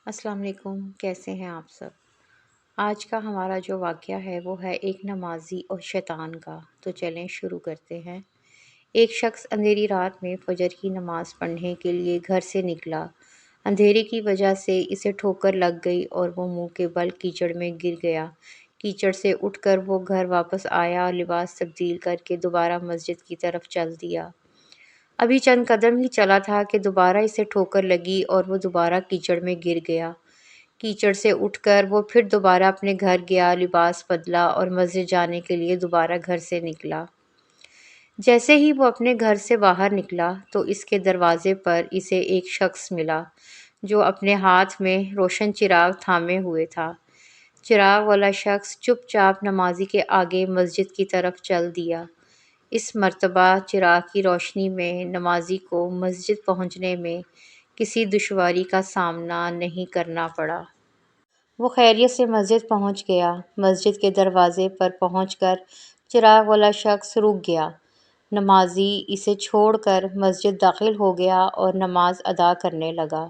السلام علیکم، کیسے ہیں آپ سب؟ آج کا ہمارا جو واقعہ ہے وہ ہے ایک نمازی اور شیطان کا۔ تو چلیں شروع کرتے ہیں۔ ایک شخص اندھیری رات میں فجر کی نماز پڑھنے کے لیے گھر سے نکلا۔ اندھیرے کی وجہ سے اسے ٹھوکر لگ گئی اور وہ منہ کے بل کیچڑ میں گر گیا۔ کیچڑ سے اٹھ کر وہ گھر واپس آیا اور لباس تبدیل کر کے دوبارہ مسجد کی طرف چل دیا۔ ابھی چند قدم ہی چلا تھا کہ دوبارہ اسے ٹھوکر لگی اور وہ دوبارہ کیچڑ میں گر گیا۔ کیچڑ سے اٹھ کر وہ پھر دوبارہ اپنے گھر گیا، لباس بدلا اور مسجد جانے کے لیے دوبارہ گھر سے نکلا۔ جیسے ہی وہ اپنے گھر سے باہر نکلا تو اس کے دروازے پر اسے ایک شخص ملا جو اپنے ہاتھ میں روشن چراغ تھامے ہوئے تھا۔ چراغ والا شخص چپ چاپ نمازی کے آگے مسجد کی طرف چل دیا۔ اس مرتبہ چراغ کی روشنی میں نمازی کو مسجد پہنچنے میں کسی دشواری کا سامنا نہیں کرنا پڑا۔ وہ خیریت سے مسجد پہنچ گیا۔ مسجد کے دروازے پر پہنچ کر چراغ والا شخص رک گیا۔ نمازی اسے چھوڑ کر مسجد داخل ہو گیا اور نماز ادا کرنے لگا۔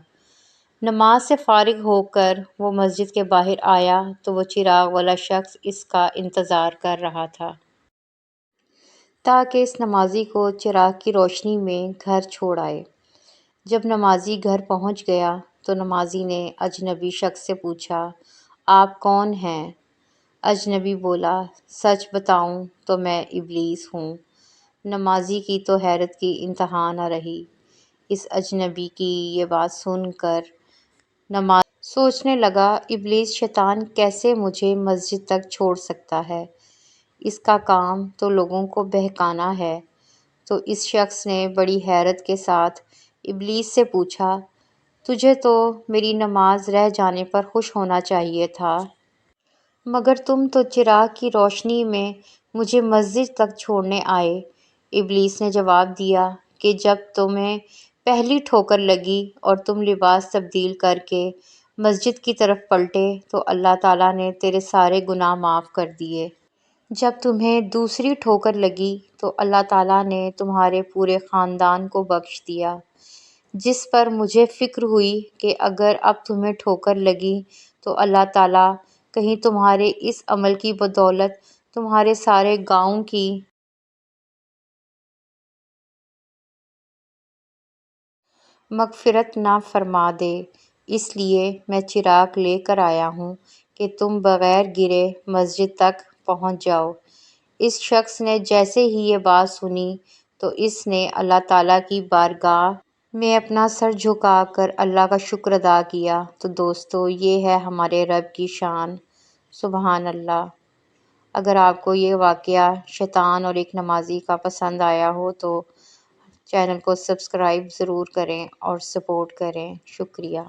نماز سے فارغ ہو کر وہ مسجد کے باہر آیا تو وہ چراغ والا شخص اس کا انتظار کر رہا تھا تاکہ اس نمازی کو چراغ کی روشنی میں گھر چھوڑ آئے۔ جب نمازی گھر پہنچ گیا تو نمازی نے اجنبی شخص سے پوچھا، آپ کون ہیں؟ اجنبی بولا، سچ بتاؤں تو میں ابلیس ہوں۔ نمازی کی تو حیرت کی انتہا نہ رہی۔ اس اجنبی کی یہ بات سن کر نمازی سوچنے لگا، ابلیس شیطان کیسے مجھے مسجد تک چھوڑ سکتا ہے؟ اس کا کام تو لوگوں کو بہکانا ہے۔ تو اس شخص نے بڑی حیرت کے ساتھ ابلیس سے پوچھا، تجھے تو میری نماز رہ جانے پر خوش ہونا چاہیے تھا، مگر تم تو چراغ کی روشنی میں مجھے مسجد تک چھوڑنے آئے۔ ابلیس نے جواب دیا کہ جب تمہیں پہلی ٹھوکر لگی اور تم لباس تبدیل کر کے مسجد کی طرف پلٹے تو اللہ تعالیٰ نے تیرے سارے گناہ معاف کر دیے۔ جب تمہیں دوسری ٹھوکر لگی تو اللہ تعالیٰ نے تمہارے پورے خاندان کو بخش دیا۔ جس پر مجھے فکر ہوئی کہ اگر اب تمہیں ٹھوکر لگی تو اللہ تعالیٰ کہیں تمہارے اس عمل کی بدولت تمہارے سارے گاؤں کی مغفرت نہ فرما دے، اس لیے میں چراغ لے کر آیا ہوں کہ تم بغیر گرے مسجد تک پہنچ جاؤ۔ اس شخص نے جیسے ہی یہ بات سنی تو اس نے اللہ تعالیٰ کی بارگاہ میں اپنا سر جھکا کر اللہ کا شکر ادا کیا۔ تو دوستو، یہ ہے ہمارے رب کی شان، سبحان اللہ۔ اگر آپ کو یہ واقعہ شیطان اور ایک نمازی کا پسند آیا ہو تو چینل کو سبسکرائب ضرور کریں اور سپورٹ کریں۔ شکریہ۔